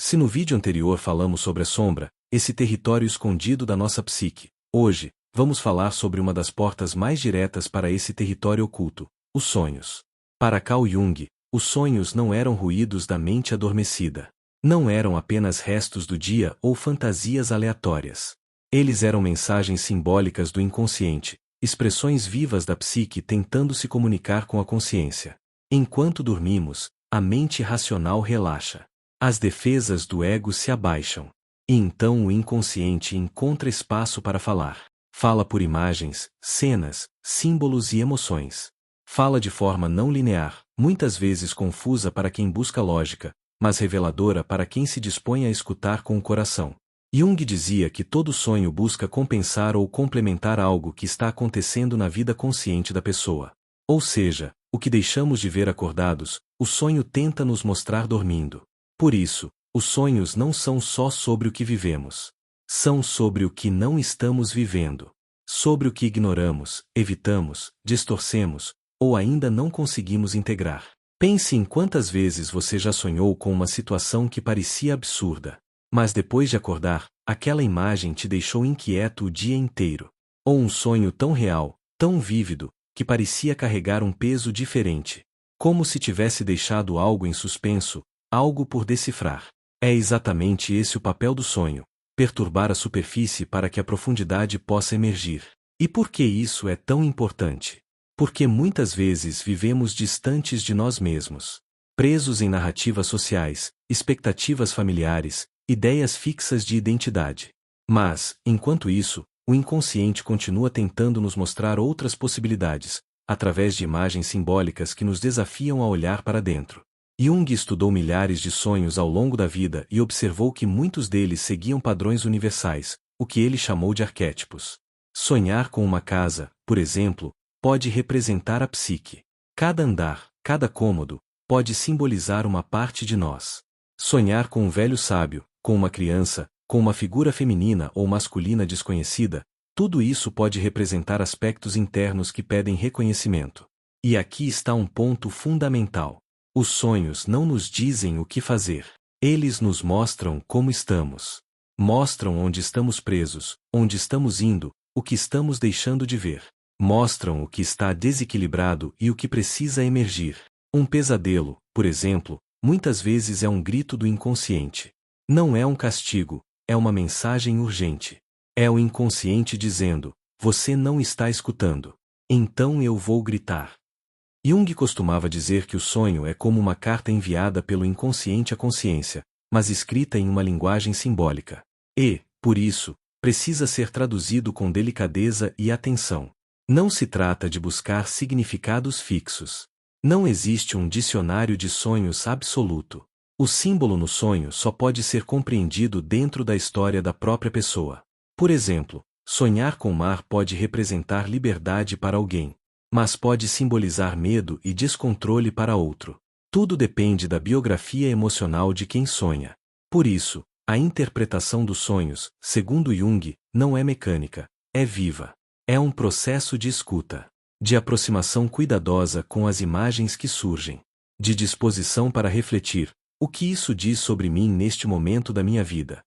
Se no vídeo anterior falamos sobre a sombra, esse território escondido da nossa psique, hoje, vamos falar sobre uma das portas mais diretas para esse território oculto, os sonhos. Para Carl Jung, os sonhos não eram ruídos da mente adormecida. Não eram apenas restos do dia ou fantasias aleatórias. Eles eram mensagens simbólicas do inconsciente, expressões vivas da psique tentando se comunicar com a consciência. Enquanto dormimos, a mente racional relaxa. As defesas do ego se abaixam. E então o inconsciente encontra espaço para falar. Fala por imagens, cenas, símbolos e emoções. Fala de forma não linear, muitas vezes confusa para quem busca lógica, mas reveladora para quem se dispõe a escutar com o coração. Jung dizia que todo sonho busca compensar ou complementar algo que está acontecendo na vida consciente da pessoa. Ou seja, o que deixamos de ver acordados, o sonho tenta nos mostrar dormindo. Por isso, os sonhos não são só sobre o que vivemos. São sobre o que não estamos vivendo. Sobre o que ignoramos, evitamos, distorcemos, ou ainda não conseguimos integrar. Pense em quantas vezes você já sonhou com uma situação que parecia absurda. Mas depois de acordar, aquela imagem te deixou inquieto o dia inteiro. Ou um sonho tão real, tão vívido, que parecia carregar um peso diferente. Como se tivesse deixado algo em suspenso, algo por decifrar. É exatamente esse o papel do sonho: perturbar a superfície para que a profundidade possa emergir. E por que isso é tão importante? Porque muitas vezes vivemos distantes de nós mesmos, presos em narrativas sociais, expectativas familiares, ideias fixas de identidade. Mas, enquanto isso, o inconsciente continua tentando nos mostrar outras possibilidades, através de imagens simbólicas que nos desafiam a olhar para dentro. Jung estudou milhares de sonhos ao longo da vida e observou que muitos deles seguiam padrões universais, o que ele chamou de arquétipos. Sonhar com uma casa, por exemplo, pode representar a psique. Cada andar, cada cômodo, pode simbolizar uma parte de nós. Sonhar com um velho sábio, com uma criança, com uma figura feminina ou masculina desconhecida, tudo isso pode representar aspectos internos que pedem reconhecimento. E aqui está um ponto fundamental. Os sonhos não nos dizem o que fazer. Eles nos mostram como estamos. Mostram onde estamos presos, onde estamos indo, o que estamos deixando de ver. Mostram o que está desequilibrado e o que precisa emergir. Um pesadelo, por exemplo, muitas vezes é um grito do inconsciente. Não é um castigo, é uma mensagem urgente. É o inconsciente dizendo: você não está escutando. Então eu vou gritar. Jung costumava dizer que o sonho é como uma carta enviada pelo inconsciente à consciência, mas escrita em uma linguagem simbólica. E, por isso, precisa ser traduzido com delicadeza e atenção. Não se trata de buscar significados fixos. Não existe um dicionário de sonhos absoluto. O símbolo no sonho só pode ser compreendido dentro da história da própria pessoa. Por exemplo, sonhar com o mar pode representar liberdade para alguém, mas pode simbolizar medo e descontrole para outro. Tudo depende da biografia emocional de quem sonha. Por isso, a interpretação dos sonhos, segundo Jung, não é mecânica, é viva. É um processo de escuta, de aproximação cuidadosa com as imagens que surgem, de disposição para refletir: o que isso diz sobre mim neste momento da minha vida?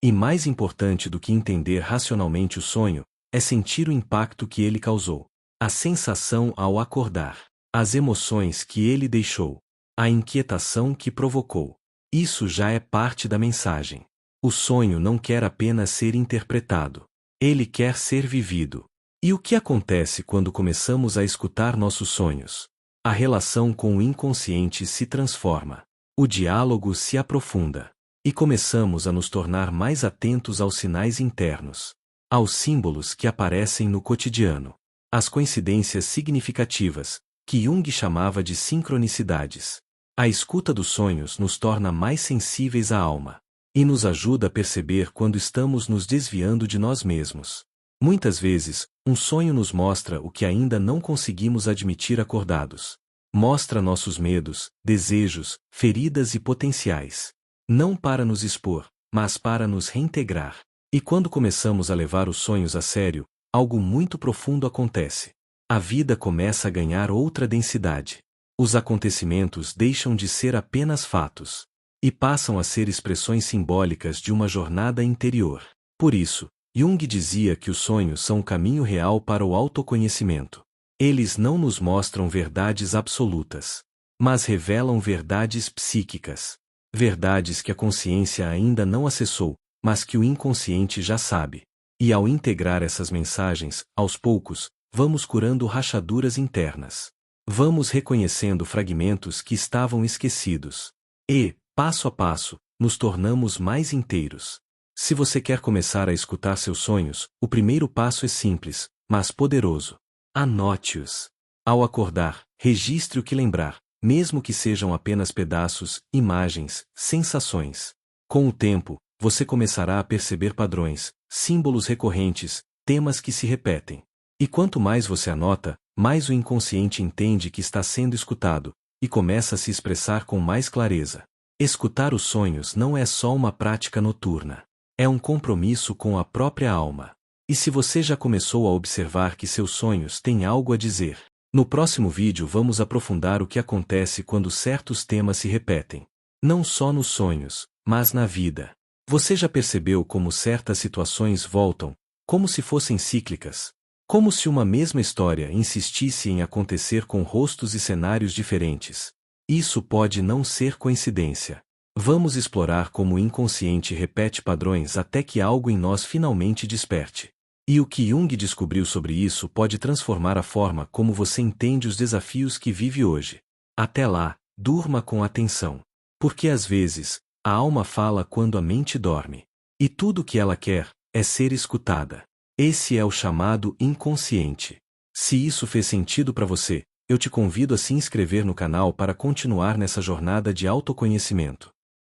E mais importante do que entender racionalmente o sonho, é sentir o impacto que ele causou. A sensação ao acordar, as emoções que ele deixou, a inquietação que provocou. Isso já é parte da mensagem. O sonho não quer apenas ser interpretado. Ele quer ser vivido. E o que acontece quando começamos a escutar nossos sonhos? A relação com o inconsciente se transforma. O diálogo se aprofunda. E começamos a nos tornar mais atentos aos sinais internos, aos símbolos que aparecem no cotidiano, às coincidências significativas, que Jung chamava de sincronicidades. A escuta dos sonhos nos torna mais sensíveis à alma e nos ajuda a perceber quando estamos nos desviando de nós mesmos. Muitas vezes, um sonho nos mostra o que ainda não conseguimos admitir acordados. Mostra nossos medos, desejos, feridas e potenciais. Não para nos expor, mas para nos reintegrar. E quando começamos a levar os sonhos a sério, algo muito profundo acontece. A vida começa a ganhar outra densidade. Os acontecimentos deixam de ser apenas fatos. e passam a ser expressões simbólicas de uma jornada interior. Por isso, Jung dizia que os sonhos são o caminho real para o autoconhecimento. Eles não nos mostram verdades absolutas, mas revelam verdades psíquicas. Verdades que a consciência ainda não acessou, mas que o inconsciente já sabe. E ao integrar essas mensagens, aos poucos, vamos curando rachaduras internas. Vamos reconhecendo fragmentos que estavam esquecidos. E, passo a passo, nos tornamos mais inteiros. Se você quer começar a escutar seus sonhos, o primeiro passo é simples, mas poderoso. Anote-os. Ao acordar, registre o que lembrar, mesmo que sejam apenas pedaços, imagens, sensações. Com o tempo, você começará a perceber padrões, símbolos recorrentes, temas que se repetem. E quanto mais você anota, mais o inconsciente entende que está sendo escutado, e começa a se expressar com mais clareza. Escutar os sonhos não é só uma prática noturna. É um compromisso com a própria alma. E se você já começou a observar que seus sonhos têm algo a dizer? No próximo vídeo vamos aprofundar o que acontece quando certos temas se repetem. Não só nos sonhos, mas na vida. Você já percebeu como certas situações voltam, como se fossem cíclicas? Como se uma mesma história insistisse em acontecer com rostos e cenários diferentes? Isso pode não ser coincidência. Vamos explorar como o inconsciente repete padrões até que algo em nós finalmente desperte. E o que Jung descobriu sobre isso pode transformar a forma como você entende os desafios que vive hoje. Até lá, durma com atenção. Porque às vezes, a alma fala quando a mente dorme. E tudo o que ela quer é ser escutada. Esse é o chamado inconsciente. Se isso fez sentido para você, eu te convido a se inscrever no canal para continuar nessa jornada de autoconhecimento.